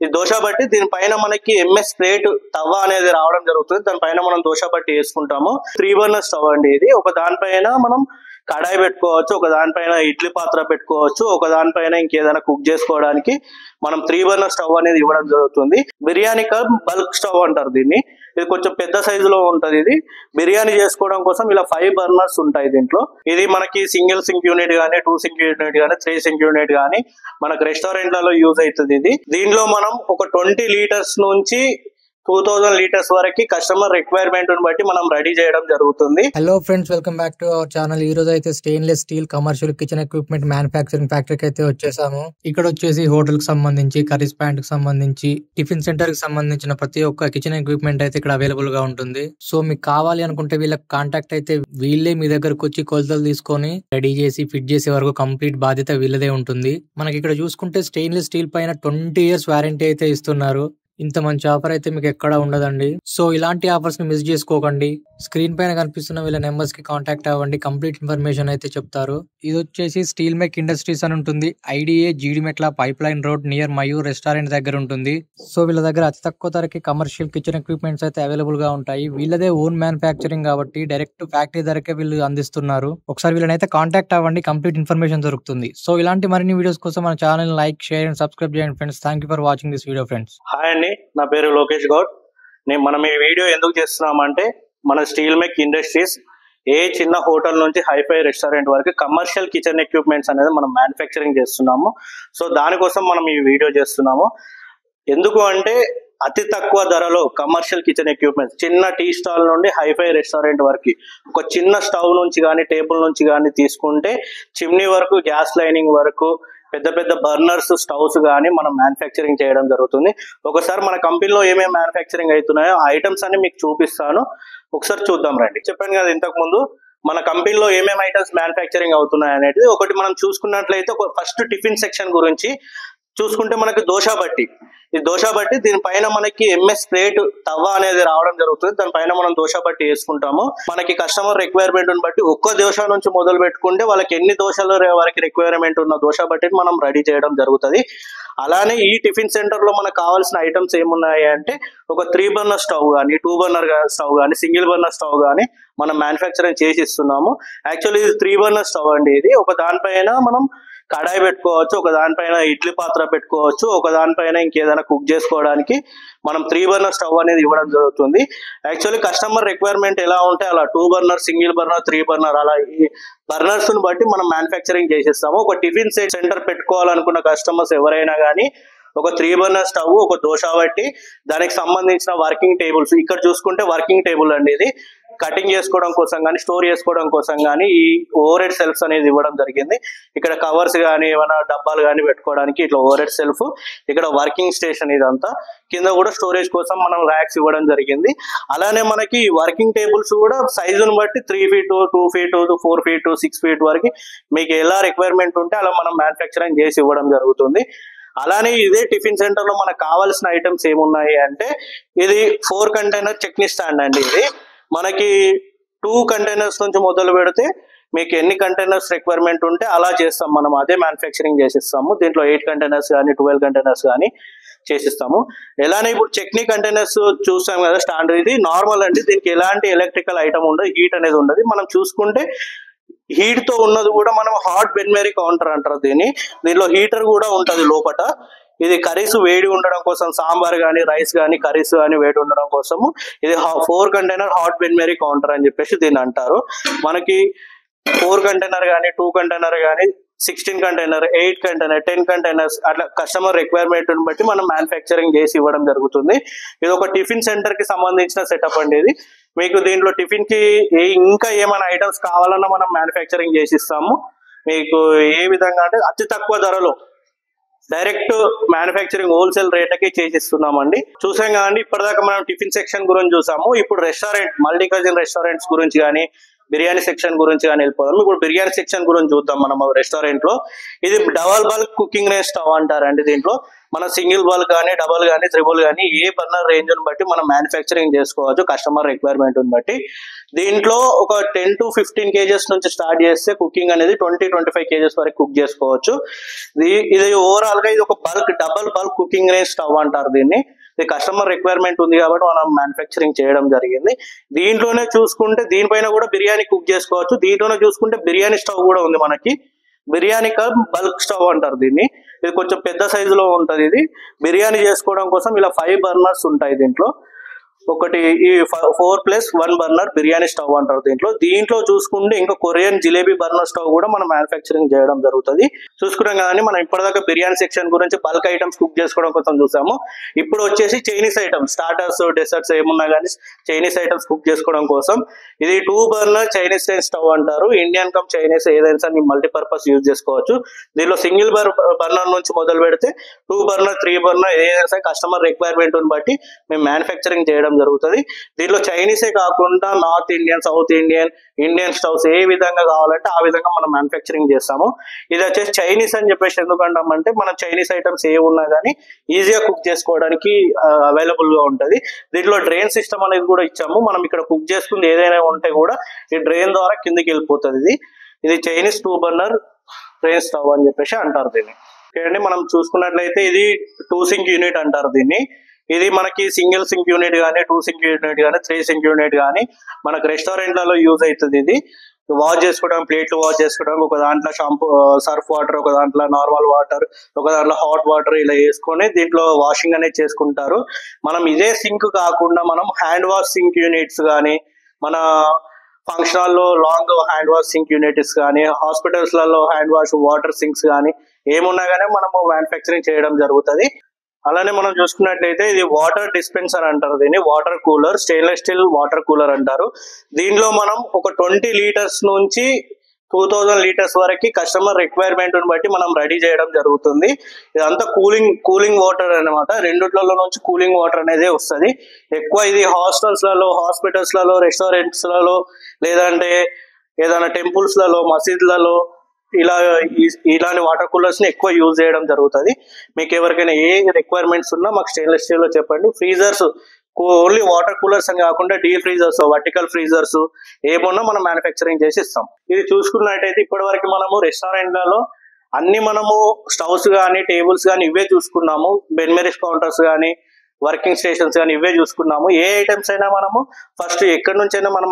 ఈ దోశ బట్టి దీనిపైన మనకి ఎంఎస్ ప్లేట్ తవ్వ అనేది రావడం జరుగుతుంది. దానిపైన మనం దోశ బట్టి వేసుకుంటాము. 3 బర్నర్ స్టవ్ అండి ఇది. ఒక దానిపైన మనం కడాయి పెట్టుకోవచ్చు, ఒక దానిపైన ఇడ్లీ పాత్ర పెట్టుకోవచ్చు, ఒక దానిపైన ఇంకేదైనా కుక్ చేసుకోవడానికి మనం 3 బర్నర్ స్టవ్ అనేది ఇవ్వడం జరుగుతుంది. బిర్యానీ కమ్ బల్క్ స్టవ్ అంటారు దీన్ని. ఇది కొంచెం పెద్ద సైజులో ఉంటది. ఇది బిర్యానీ చేసుకోవడం కోసం ఇలా 5 బర్నర్స్ ఉంటాయి దీంట్లో. ఇది మనకి సింగిల్ సింక్ యూనిట్ గానీ, 2 సింక్ యూనిట్ గానీ, 3 సింక్ యూనిట్ గానీ మనకు రెస్టారెంట్లలో యూజ్ అవుతుంది ఇది. దీనిలో మనం ఒక 20 లీటర్స్ నుంచి 2000 లీటర్స్ వరకు కస్టమర్ రిక్వైర్మెంట్ బట్టి మనం రెడీ చేయడం జరుగుతుంది. Hello friends, welcome back to our channel. ఈ రోజు అయితే stainless steel commercial kitchen equipment manufacturing ఫ్యాక్టరీకి అయితే వచ్చేసాము. ఇక్కడ వచ్చేసి హోటల్ కి సంబంధించి, కర్రీస్ ప్యాంట్ కి సంబంధించి, టిఫిన్ సెంటర్ కి సంబంధించిన ప్రతి ఒక్క కిచెన్ ఎక్విప్మెంట్ అయితే ఇక్కడ అవైలబుల్ గా ఉంటుంది. సో మీకు కావాలి అనుకుంటే వీళ్ళకి కాంటాక్ట్ అయితే వీళ్ళే మీ దగ్గరకు వచ్చి కొలతలు తీసుకొని రెడీ చేసి ఫిట్ చేసే వరకు కంప్లీట్ బాధ్యత వీళ్ళదే ఉంటుంది. మనకి ఇక్కడ చూసుకుంటే స్టెయిన్లెస్ స్టీల్ పైన 20 years వారంటీ అయితే ఇస్తున్నారు. ఇంత మంచి ఆఫర్ అయితే మీకు ఎక్కడా ఉండదండి. సో ఇలాంటి ఆఫర్స్ ని మిస్ చేసుకోకండి. స్క్రీన్ పైన కనిపిస్తున్న వీళ్ళ నెంబర్స్ కి కాంటాక్ట్ అవ్వండి. కంప్లీట్ ఇన్ఫర్మేషన్ అయితే చెప్తారు. ఇది వచ్చేసి స్టీల్ మేక్ ఇండస్ట్రీస్ అని ఉంటుంది. IDA Jeedimetla pipe line road near Mayur restaurant దగ్గర ఉంటుంది. సో వీళ్ళ దగ్గర అతి తక్కువ ధరకి కమర్షియల్ కిచెన్ ఎక్విప్మెంట్స్ అయితే అవైలబుల్ గా ఉంటాయి. వీళ్ళదే ఓన్ మ్యానుఫ్యాక్చరింగ్ కాబట్టి డైరెక్ట్ ఫ్యాక్టరీ ధరకే వీళ్ళు అందిస్తున్నారు. ఒకసారి వీళ్ళనైతే కాంటాక్ట్ అవ్వండి, కంప్లీట్ ఇన్ఫర్మేషన్ దొరుకుతుంది. సో ఇలాంటి మరిన్ని వీడియోస్ కోసం మన channel like, share and subscribe చేయండి friends. Thank you for watching this video friends. Hi అండి, నా పేరు లోకేష్ గౌడ్. మనం ఈ వీడియో ఎందుకు చేస్తున్నామంటే మన స్టీల్ మేక్ ఇండస్ట్రీస్ ఏ చిన్న హోటల్ నుంచి హైఫై రెస్టారెంట్ వరకు కమర్షియల్ కిచెన్ ఎక్విప్మెంట్స్ అనేది మనం మ్యానుఫ్యాక్చరింగ్ చేస్తున్నాము. సో దానికోసం మనం ఈ వీడియో చేస్తున్నాము. ఎందుకు అంటే అతి తక్కువ ధరలో కమర్షియల్ కిచెన్ ఎక్విప్మెంట్స్ చిన్న టీ స్టాల్ నుండి హైఫై రెస్టారెంట్ వరకు ఒక చిన్న స్టవ్ నుంచి కానీ, టేబుల్ నుంచి కానీ తీసుకుంటే చిమ్నీ వరకు, గ్యాస్ లైనింగ్ వరకు, పెద్ద పెద్ద బర్నర్స్, స్టవ్స్ కానీ మనం మ్యానుఫ్యాక్చరింగ్ చేయడం జరుగుతుంది. ఒకసారి మన కంపెనీలో ఏమేమి మ్యానుఫ్యాక్చరింగ్ అవుతున్నాయో ఆ ఐటమ్స్ అన్ని మీకు చూపిస్తాను. ఒకసారి చూద్దాం రండి. చెప్పాను కదా ఇంతకు ముందు మన కంపెనీలో ఏమేమి ఐటమ్స్ మ్యానుఫ్యాక్చరింగ్ అవుతున్నాయి అనేది. ఒకటి మనం చూసుకున్నట్లయితే ఫస్ట్ టిఫిన్ సెక్షన్ గురించి చూసుకుంటే మనకి దోశ బట్టి, ఈ దోశ బట్టి దీనిపైన మనకి ఎంఎస్ ప్లేట్ తవ్వ అనేది రావడం జరుగుతుంది. దానిపైన మనం దోశ బట్టి వేసుకుంటాము. మనకి కస్టమర్ రిక్వైర్మెంట్ బట్టి ఒక్క దోశ నుంచి మొదలు పెట్టుకుంటే వాళ్ళకి ఎన్ని దోశల వరకు రిక్వైర్మెంట్ ఉన్న దోశ బట్టి మనం రెడీ చేయడం జరుగుతుంది. అలానే ఈ టిఫిన్ సెంటర్ లో మనకు కావాల్సిన ఐటమ్స్ ఏమున్నాయి అంటే ఒక 3 బర్నర్ స్టవ్ కానీ, 2 బర్నర్ స్టవ్ కానీ, సింగిల్ బర్నర్ స్టవ్ కానీ మనం మ్యానుఫ్యాక్చరింగ్ చేసి ఇస్తున్నాము. యాక్చువల్లీ ఇది 3 బర్నర్ స్టవ్ అండి. ఇది ఒక దానిపైన మనం కడాయి పెట్టుకోవచ్చు, ఒక దానిపైన ఇడ్లీ పాత్ర పెట్టుకోవచ్చు, ఒక దానిపైన ఇంకేదైనా కుక్ చేసుకోవడానికి మనం 3 బర్నర్ స్టవ్ అనేది ఇవ్వడం జరుగుతుంది. యాక్చువల్లీ కస్టమర్ రిక్వైర్మెంట్ ఎలా ఉంటే అలా 2 బర్నర్, సింగిల్ బర్నర్, 3 బర్నర్ అలా ఈ బర్నర్స్ ని బట్టి మనం మ్యానుఫ్యాక్చరింగ్ చేసిస్తాము. ఒక టిఫిన్ సెంటర్ పెట్టుకోవాలనుకున్న కస్టమర్స్ ఎవరైనా కానీ ఒక 3 బర్నర్ స్టవ్, ఒక దోశ బట్టి, దానికి సంబంధించిన వర్కింగ్ టేబుల్స్ ఇక్కడ చూసుకుంటే వర్కింగ్ టేబుల్ అండి. ఇది కటింగ్ చేసుకోవడం కోసం కానీ, స్టోర్ చేసుకోవడం కోసం కానీ ఈ ఓవర్ హెడ్ సెల్ఫ్స్ అనేది ఇవ్వడం జరిగింది. ఇక్కడ కవర్స్ కానీ, ఏమైనా డబ్బాలు కానీ పెట్టుకోవడానికి ఇట్లా ఓవర్ హెడ్ సెల్ఫ్, ఇక్కడ వర్కింగ్ స్టేషన్ ఇదంతా. కింద కూడా స్టోరేజ్ కోసం మనం ర్యాక్స్ ఇవ్వడం జరిగింది. అలానే మనకి వర్కింగ్ టేబుల్స్ కూడా సైజును బట్టి 3 feet, 2 feet, 4 feet, 6 feet వరకు మీకు ఎలా రిక్వైర్మెంట్ ఉంటే అలా మనం మ్యానుఫ్యాక్చరింగ్ చేసి ఇవ్వడం జరుగుతుంది. అలానే ఇదే టిఫిన్ సెంటర్ లో మనకు కావాల్సిన ఐటమ్స్ ఏమున్నాయి అంటే ఇది 4 కంటైనర్ చట్నీ స్టాండ్ అండి. ఇది మనకి 2 కంటైనర్స్ నుంచి మొదలు పెడితే మీకు ఎన్ని కంటైనర్స్ రిక్వైర్మెంట్ ఉంటే అలా చేస్తాం మనం. అదే మ్యానుఫ్యాక్చరింగ్ చేసిస్తాము. దీంట్లో 8 కంటైనర్స్ కానీ, 12 కంటైనర్స్ కానీ చేసిస్తాము. ఎలానే ఇప్పుడు చట్నీ కంటైనర్స్ చూస్తాం కదా స్టాండ్, ఇది నార్మల్ అండి. దీనికి ఎలాంటి ఎలక్ట్రికల్ ఐటమ్ ఉండదు, హీట్ అనేది ఉండదు. మనం చూసుకుంటే హీట్ తో ఉన్నది కూడా మనం హాట్ బెన్మెరీ కౌంటర్ అంటారు దీన్ని. దీనిలో హీటర్ కూడా ఉంటది లోపల. ఇది కర్రీస్ వేడి ఉండడం కోసం, సాంబార్ కానీ, రైస్ కానీ, కర్రీస్ కానీ వేడి ఉండడం కోసము ఇది 4 కంటైనర్ హాట్ బెన్మెరీ కౌంటర్ అని చెప్పేసి దీన్ని అంటారు. మనకి 4 కంటైనర్ కానీ, 2 కంటైనర్ కానీ, 16 కంటైనర్, 8 కంటైనర్, 10 కంటైనర్స్ అట్లా కస్టమర్ రిక్వైర్మెంట్ బట్టి మనం మ్యానుఫ్యాక్చరింగ్ చేసి ఇవ్వడం జరుగుతుంది. ఇది ఒక టిఫిన్ సెంటర్ కి సంబంధించిన సెటప్ అండి. ఇది మీకు దీంట్లో టిఫిన్ కి ఇంకా ఏమైనా ఐటమ్స్ కావాలన్నా మనం మ్యానుఫ్యాక్చరింగ్ చేసి ఇస్తాము. మీకు ఏ విధంగా అంటే అతి తక్కువ ధరలో డైరెక్ట్ మ్యానుఫ్యాక్చరింగ్ హోల్సేల్ రేట్లకి చేసిస్తున్నామండి. చూసాం కదండి, ఇప్పటిదాకా మనం టిఫిన్ సెక్షన్ గురించి చూసాము. ఇప్పుడు రెస్టారెంట్, మల్టీ కజిన్ రెస్టారెంట్స్ గురించి కానీ, బిర్యానీ సెక్షన్ గురించి కానీ వెళ్ళిపోదాం. ఇప్పుడు బిర్యానీ సెక్షన్ గురించి చూద్దాం మనం రెస్టారెంట్ లో. ఇది double bulk cooking range stove అంటారండి. దీంట్లో మన సింగిల్ బల్క్ కానీ డబుల్ కానీ త్రిబుల్ కానీ ఏ బర్నర్ రేంజ్ బట్టి మనం మ్యానుఫ్యాక్చరింగ్ చేసుకోవచ్చు కస్టమర్ రిక్వైర్మెంట్ బట్టి. దీంట్లో ఒక 10 to 15 kgs నుంచి స్టార్ట్ చేస్తే కుకింగ్ అనేది 20-25 kgs వరకు కుక్ చేసుకోవచ్చు. ఇది ఓవరాల్ గా ఇది ఒక double bulk cooking range stove అంటారు దీన్ని. ఇది కస్టమర్ రిక్వైర్మెంట్ ఉంది కాబట్టి మనం మ్యానుఫ్యాక్చరింగ్ చేయడం జరిగింది. దీంట్లోనే చూసుకుంటే దీనిపైన కూడా బిర్యానీ కుక్ చేసుకోవచ్చు. దీంట్లోనే చూసుకుంటే బిర్యానీ స్టవ్ కూడా ఉంది మనకి. బిర్యానీ బల్క్ స్టవ్ అంటారు దీన్ని. ఇది కొంచెం పెద్ద సైజులో ఉంటది. ఇది బిర్యానీ చేసుకోవడం కోసం ఇలా 5 బర్నర్స్ ఉంటాయి దీంట్లో. ఒకటి ఈ 4+1 బర్నర్ బిర్యానీ స్టవ్ అంటారు దీంట్లో చూసుకుంటే ఇంకా కొరియన్ జిలేబీ బర్నర్ స్టవ్ కూడా మనం మ్యానుఫ్యాక్చరింగ్ చేయడం జరుగుతుంది. చూసుకున్నాం కానీ మనం ఇప్పటిదాకా బిర్యానీ సెక్షన్ గురించి బల్క్ ఐటమ్స్ కుక్ చేసుకోవడం కోసం చూసాము. ఇప్పుడు వచ్చేసి చైనీస్ ఐటమ్స్, స్టార్టర్స్, డెసర్ట్స్ ఏమున్నా కానీ చైనీస్ ఐటమ్స్ కుక్ చేసుకోవడం కోసం ఇది 2 బర్నర్ చైనీస్ స్టవ్ అంటారు. ఇండియన్ కమ్ చైనీస్ ఏదైనా మల్టీపర్పస్ యూజ్ చేసుకోవచ్చు. దీనిలో సింగిల్ బర్నర్ నుంచి మొదలు పెడితే 2 బర్నర్ 3 బర్నర్ ఏదైనా కస్టమర్ రిక్వైర్మెంట్ బట్టి మేము మ్యానుఫ్యాక్చరింగ్ చేయడం జరుగుతుంది. దీంట్లో చైనీసే కాకుండా north Indian, south Indian, Indian stoves ఏ విధంగా కావాలంటే ఆ విధంగా మనం మ్యానుఫ్యాక్చరింగ్ చేస్తాము. ఇది వచ్చేసి చైనీస్ అని చెప్పేసి ఎందుకంటామంటే మనం చైనీస్ ఐటమ్స్ ఏ ఉన్నా కానీ ఈజీగా కుక్ చేసుకోవడానికి అవైలబుల్ గా ఉంటది. దీంట్లో డ్రైన్ సిస్టమ్ అనేది కూడా ఇచ్చాము. మనం ఇక్కడ కుక్ చేసుకుంది ఏదైనా ఉంటే కూడా ఈ డ్రైన్ ద్వారా కిందికి వెళ్ళిపోతుంది. ఇది చైనీస్ 2 బర్నర్ డ్రైన్ స్టవ్ అని చెప్పేసి అంటారు దీన్ని. ఓకే, మనం చూసుకున్నట్లయితే ఇది 2 సింక్ యూనిట్ అంటారు దీన్ని. ఇది మనకి సింగిల్ సింక్ యూనిట్ కానీ 2 సింక్ యూనిట్ కానీ 3 సింక్ యూనిట్ కానీ మనకు రెస్టారెంట్లలో యూజ్ అవుతుంది. ఇది వాష్ చేసుకోవడం, ప్లేట్లు వాష్ చేసుకోవడం, ఒక దాంట్లో షాంపూ సర్ఫ్ వాటర్, ఒక దాంట్లో నార్మల్ వాటర్, ఒక దాంట్లో హాట్ వాటర్ ఇలా వేసుకొని దీంట్లో వాషింగ్ అనేది చేసుకుంటారు. మనం ఇదే సింక్ కాకుండా మనం హ్యాండ్ వాష్ సింక్ యూనిట్స్ కానీ, మన ఫంక్షన్ హాల్లో long hand wash sync units కానీ, హాస్పిటల్స్ లలో హ్యాండ్ వాష్ వాటర్ సింక్స్ కానీ ఏమున్నా కానీ మనము మ్యానుఫ్యాక్చరింగ్ చేయడం జరుగుతుంది. అలానే మనం చూసుకున్నట్లయితే ఇది వాటర్ డిస్పెన్సర్ అంటారు దీన్ని. Water cooler, stainless steel water cooler అంటారు. దీనిలో మనం ఒక 20 లీటర్స్ నుంచి 2000 లీటర్స్ వరకు కస్టమర్ రిక్వైర్మెంట్ బట్టి మనం రెడీ చేయడం జరుగుతుంది. ఇదంతా కూలింగ్ వాటర్ అనమాట. రెండిట్లలో నుంచి కూలింగ్ వాటర్ అనేది వస్తుంది. ఎక్కువ ఇది హాస్టల్స్ లలో, హాస్పిటల్స్ లలో, రెస్టారెంట్స్ లలో, లేదంటే ఏదైనా టెంపుల్స్ లలో, మసీదులలో ఇలాంటి వాటర్ కూలర్స్ ని ఎక్కువ యూజ్ చేయడం జరుగుతుంది. మీకు ఎవరికైనా ఏ రిక్వైర్మెంట్స్ ఉన్నా మాకు స్టెయిన్లెస్ స్టీల్ లో చెప్పండి. ఫ్రీజర్స్ ఓన్లీ వాటర్ కూలర్స్ అని కాకుండా డీ ఫ్రీజర్స్, వర్టికల్ ఫ్రీజర్స్ ఏమున్నా మనం మ్యానుఫ్యాక్చరింగ్ చేసి ఇస్తాం. ఇది చూసుకున్నట్టయితే ఇప్పటి వరకు మనము రెస్టారెంట్లలో అన్ని మనము స్టవ్స్ కానీ, టేబుల్స్ కానీ ఇవే చూసుకున్నాము. బెన్మెరిస్ కౌంటర్స్ కానీ, వర్కింగ్ స్టేషన్స్ కానీ ఇవే చూసుకున్నాము. ఏ ఐటమ్స్ అయినా మనము ఫస్ట్ ఎక్కడి నుంచి అయినా మనం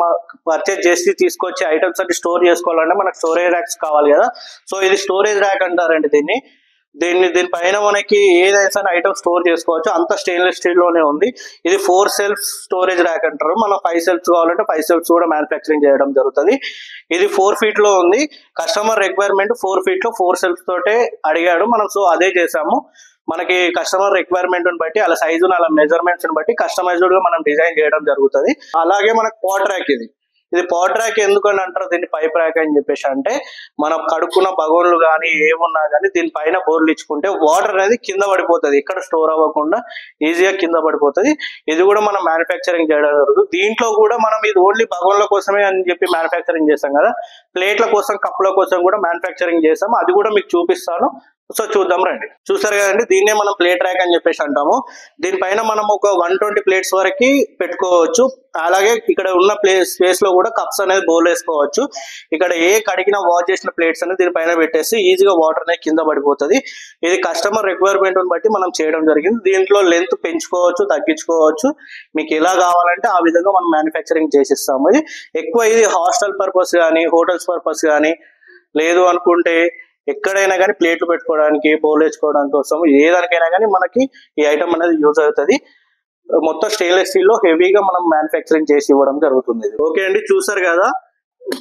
పర్చేజ్ చేసి తీసుకొచ్చి ఐటమ్స్ అంటే స్టోర్ చేసుకోవాలంటే మనకు స్టోరేజ్ ర్యాక్స్ కావాలి కదా. సో ఇది స్టోరేజ్ ర్యాక్ అంటారండి దీనిపైన మనకి ఏదైనా ఐటమ్ స్టోర్ చేసుకోవచ్చు. అంత స్టెయిన్లెస్ స్టీల్ లోనే ఉంది. ఇది 4 సెల్ఫ్ స్టోరేజ్ ర్యాక్ అంటారు. మనం 5 సెల్ఫ్స్ కావాలంటే 5 సెల్ఫ్స్ కూడా మ్యానుఫ్యాక్చరింగ్ చేయడం జరుగుతుంది. ఇది 4 feet లో ఉంది. కస్టమర్ రిక్వైర్మెంట్ 4 feet లో 4 సెల్ఫ్స్ తోటే అడిగాడు మనం. సో అదే చేసాము. మనకి కస్టమర్ రిక్వైర్మెంట్ బట్టి అలా సైజును, అలా మెజర్మెంట్స్ బట్టి కస్టమైజ్డ్ గా మనం డిజైన్ చేయడం జరుగుతుంది. అలాగే మనకు పాట్ ర్యాక్ ఇది పాట్ ర్యాక్ ఎందుకని అంటారు దీన్ని పైప్ ర్యాక్ అని చెప్పేసి అంటే, మనం కడుక్కున్న బగోన్లు కానీ ఏమున్నా కానీ దీనిపైన బోర్లు ఇచ్చుకుంటే వాటర్ అనేది కింద పడిపోతుంది. ఎక్కడ స్టోర్ అవ్వకుండా ఈజీగా కింద పడిపోతుంది. ఇది కూడా మనం మ్యానుఫ్యాక్చరింగ్ చేయడం జరుగుతుంది. దీంట్లో కూడా మనం ఇది ఓన్లీ బగోన్ల కోసమే అని చెప్పి మ్యానుఫ్యాక్చరింగ్ చేస్తాం కదా, ప్లేట్ల కోసం, కప్పుల కోసం కూడా మ్యానుఫ్యాక్చరింగ్ చేస్తాం. అది కూడా మీకు చూపిస్తాను. సో చూద్దాం రండి. చూసారు కదండి, దీన్నే మనం ప్లేట్ ర్యాక్ అని చెప్పేసి అంటాము. దీనిపైన మనం ఒక 120 ప్లేట్స్ వరకు పెట్టుకోవచ్చు. అలాగే ఇక్కడ ఉన్న స్పేస్ లో కూడా కప్స్ అనేది బౌల్ వేసుకోవచ్చు. ఇక్కడ కడిగిన వాష్ చేసిన ప్లేట్స్ అనేది దీనిపైన పెట్టేసి ఈజీగా వాటర్ అనేది కింద పడిపోతుంది. ఇది కస్టమర్ రిక్వైర్మెంట్ బట్టి మనం చేయడం జరిగింది. దీంట్లో లెంత్ పెంచుకోవచ్చు, తగ్గించుకోవచ్చు. మీకు ఎలా కావాలంటే ఆ విధంగా మనం మ్యానుఫ్యాక్చరింగ్ చేసిస్తాము. ఇది హాస్టల్ పర్పస్ కానీ, హోటల్స్ పర్పస్ కానీ, లేదు అనుకుంటే ఎక్కడైనా కానీ ప్లేట్లు పెట్టుకోవడానికి, బౌల్ వేసుకోవడానికి కోసం ఏదానికైనా కానీ మనకి ఈ ఐటమ్ అనేది యూజ్ అవుతుంది. మొత్తం స్టెయిన్లెస్ స్టీల్ లో హెవీగా మనం మ్యానుఫ్యాక్చరింగ్ చేసి ఇవ్వడం జరుగుతుంది. ఓకే అండి, చూసారు కదా,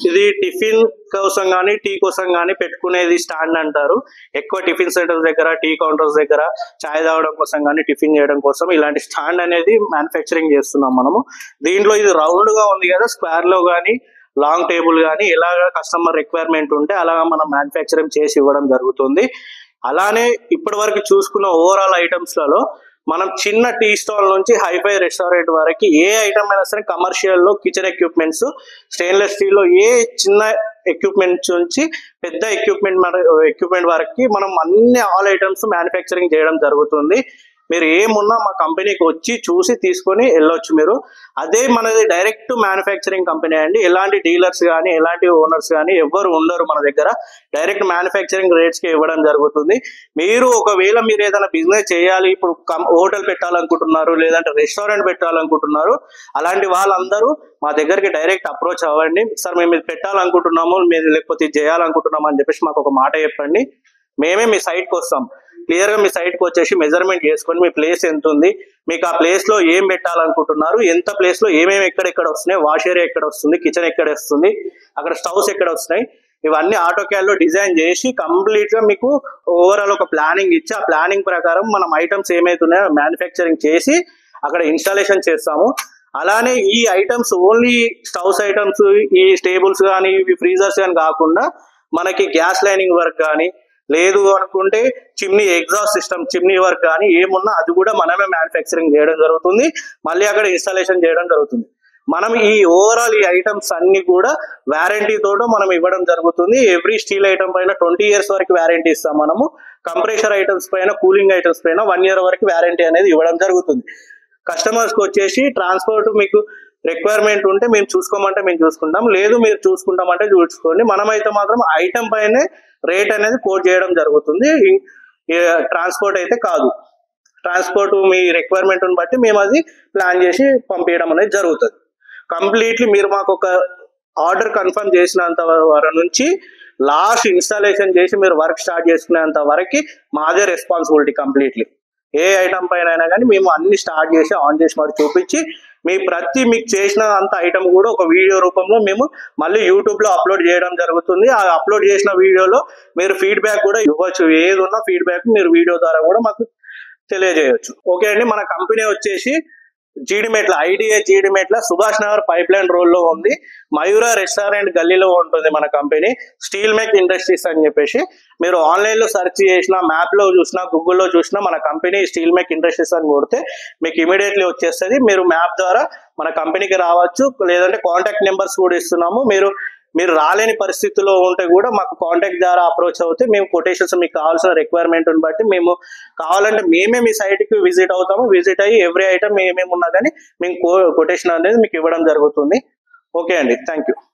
ఇది టిఫిన్ కోసం కానీ, టీ కోసం కానీ పెట్టుకునేది స్టాండ్ అంటారు. ఎక్కువ టిఫిన్ సెంటర్స్ దగ్గర, టీ కౌంటర్స్ దగ్గర చాయ్ తాగడం కోసం కానీ, టిఫిన్ చేయడం కోసం ఇలాంటి స్టాండ్ అనేది మ్యానుఫ్యాక్చరింగ్ చేస్తున్నాం మనము. దీంట్లో ఇది రౌండ్ గా ఉంది కదా, స్క్వేర్ లో కానీ, లాంగ్ టేబుల్ కానీ ఎలాగ కస్టమర్ రిక్వైర్మెంట్ ఉంటే అలాగా మనం మ్యానుఫ్యాక్చరింగ్ చేసి ఇవ్వడం జరుగుతుంది. అలానే ఇప్పటి వరకు చూసుకున్న ఓవరాల్ ఐటమ్స్ లలో మనం చిన్న టీ స్టాల్ నుంచి హైఫై రెస్టారెంట్ వరకు ఏ ఐటమ్ అయినా సరే కమర్షియల్ లో కిచెన్ ఎక్విప్మెంట్స్, స్టెయిన్లెస్ స్టీల్ లో ఏ చిన్న ఎక్విప్మెంట్ నుంచి పెద్ద ఎక్విప్మెంట్ వరకు మనం అన్ని ఆల్ ఐటమ్స్ మ్యానుఫ్యాక్చరింగ్ చేయడం జరుగుతుంది. మీరు ఏమున్నా మా కంపెనీకి వచ్చి చూసి తీసుకొని వెళ్ళొచ్చు మీరు. అదే మనది డైరెక్ట్ మ్యానుఫ్యాక్చరింగ్ కంపెనీ అండి. ఎలాంటి డీలర్స్ కానీ ఎలాంటి ఓనర్స్ కానీ ఎవరు ఉండరు మన దగ్గర. డైరెక్ట్ మ్యానుఫ్యాక్చరింగ్ రేట్స్కి ఇవ్వడం జరుగుతుంది. మీరు ఒకవేళ మీరు ఏదైనా బిజినెస్ చేయాలి, ఇప్పుడు హోటల్ పెట్టాలనుకుంటున్నారు, లేదంటే రెస్టారెంట్ పెట్టాలనుకుంటున్నారు, అలాంటి వాళ్ళందరూ మా దగ్గరికి డైరెక్ట్ అప్రోచ్ అవ్వండి. సార్ మేము ఇది పెట్టాలనుకుంటున్నాము, మీరు లేకపోతే ఇది చేయాలనుకుంటున్నాము అని చెప్పేసి మాకు ఒక మాట చెప్పండి. మేమే మీ సైట్కి వస్తాం. క్లియర్ గా మీ సైట్ కి వచ్చేసి మెజర్మెంట్ చేసుకొని మీ ప్లేస్ ఎంత ఉంది, మీకు ఆ ప్లేస్ లో ఏం పెట్టాలనుకుంటున్నారు, ఎంత ప్లేస్ లో ఏమేమి ఎక్కడెక్కడ వస్తున్నాయి, వాష్ ఏరియా ఎక్కడ వస్తుంది, కిచెన్ ఎక్కడ వస్తుంది, అక్కడ స్టవ్స్ ఎక్కడ వస్తున్నాయి, ఇవన్నీ ఆటోక్యాడ్ లో డిజైన్ చేసి కంప్లీట్ గా మీకు ఓవరాల్ ఒక ప్లానింగ్ ఇచ్చి ఆ ప్లానింగ్ ప్రకారం మనం ఐటమ్స్ ఏమైతున్నాయో మ్యానుఫ్యాక్చరింగ్ చేసి అక్కడ ఇన్స్టాలేషన్ చేస్తాము. అలానే ఈ ఐటమ్స్ ఓన్లీ స్టవ్స్ ఐటమ్స్, ఈ టేబుల్స్ కానీ ఇవి ఫ్రీజర్స్ కానీ కాకుండా మనకి గ్యాస్ లైనింగ్ వర్క్ కానీ, లేదు అనుకుంటే chimney exhaust system chimney work కానీ ఏమున్నా అది కూడా మనమే మ్యానుఫ్యాక్చరింగ్ చేయడం జరుగుతుంది. మళ్ళీ అక్కడ ఇన్స్టాలేషన్ చేయడం జరుగుతుంది. మనం ఈ ఓవరాల్ ఈ ఐటమ్స్ అన్ని కూడా వారంటీ తోట మనం ఇవ్వడం జరుగుతుంది. ఎవ్రీ స్టీల్ ఐటమ్ పైన 20 years వరకు వారంటీ ఇస్తాం మనము. కంప్రెషర్ ఐటమ్స్ పైన, కూలింగ్ ఐటమ్స్ పైన 1 year వరకు వారంటీ అనేది ఇవ్వడం జరుగుతుంది. కస్టమర్స్ కి వచ్చేసి ట్రాన్స్పోర్ట్ మీకు రిక్వైర్మెంట్ ఉంటే మేము చూసుకోమంటే మేము చూసుకుంటాం, లేదు మీరు చూసుకుంటామంటే చూసుకోండి. మనమైతే మాత్రం ఐటమ్ పైనే రేట్ అనేది కోట్ చేయడం జరుగుతుంది. ట్రాన్స్పోర్ట్ అయితే కాదు. ట్రాన్స్పోర్ట్ మీ రిక్వైర్మెంట్ బట్టి మేము అది ప్లాన్ చేసి పంపించడం అనేది జరుగుతుంది. కంప్లీట్లీ మీరు మాకు ఒక ఆర్డర్ కన్ఫర్మ్ చేసినంత వరకు నుంచి లాస్ట్ ఇన్స్టాలేషన్ చేసి మీరు వర్క్ స్టార్ట్ చేసుకునేంత వరకు మాదే రెస్పాన్సిబిలిటీ కంప్లీట్లీ. ఏ ఐటమ్ పైన అయినా కానీ మేము అన్ని స్టార్ట్ చేసి ఆన్ చేసి మరి చూపించి మీకు చేసిన అంత ఐటమ్ కూడా ఒక వీడియో రూపంలో మేము మళ్ళీ యూట్యూబ్ లో అప్లోడ్ చేయడం జరుగుతుంది. ఆ అప్లోడ్ చేసిన వీడియోలో మీరు ఫీడ్బ్యాక్ కూడా ఇవ్వచ్చు. ఏది ఉన్నా ఫీడ్బ్యాక్ మీరు వీడియో ద్వారా కూడా మాకు తెలియజేయవచ్చు. ఓకే అండి, మన కంపెనీ వచ్చేసి Jeedimetla, IDA Jeedimetla Subhash Nagar pipe line road లో ఉంది. మయూరా రెస్టారెంట్ గల్లీలో ఉంటుంది మన కంపెనీ. స్టీల్ మేక్ ఇండస్ట్రీస్ అని చెప్పేసి మీరు ఆన్లైన్ లో సెర్చ్ చేసినా, మ్యాప్ లో చూసినా, గూగుల్లో చూసినా మన కంపెనీ స్టీల్ మేక్ ఇండస్ట్రీస్ అని కొడితే మీకు ఇమీడియట్లీ వచ్చేస్తుంది. మీరు మ్యాప్ ద్వారా మన కంపెనీకి రావచ్చు. లేదంటే కాంటాక్ట్ నెంబర్స్ కూడా ఇస్తున్నాము. మీరు రాలేని పరిస్థితుల్లో ఉంటే కూడా మాకు కాంటాక్ట్ ద్వారా అప్రోచ్ అవుతే మేము కొటేషన్స్ మీకు కావాల్సిన రిక్వైర్మెంట్ బట్టి మేము కావాలంటే మేమే మీ సైట్ కి విజిట్ అవుతాము. విజిట్ అయ్యి ఎవ్రీ ఐటమ్ ఏమేమి ఉన్నా కానీ మేము కొటేషన్ అనేది మీకు ఇవ్వడం జరుగుతుంది. ఓకే అండి, థ్యాంక్ యూ.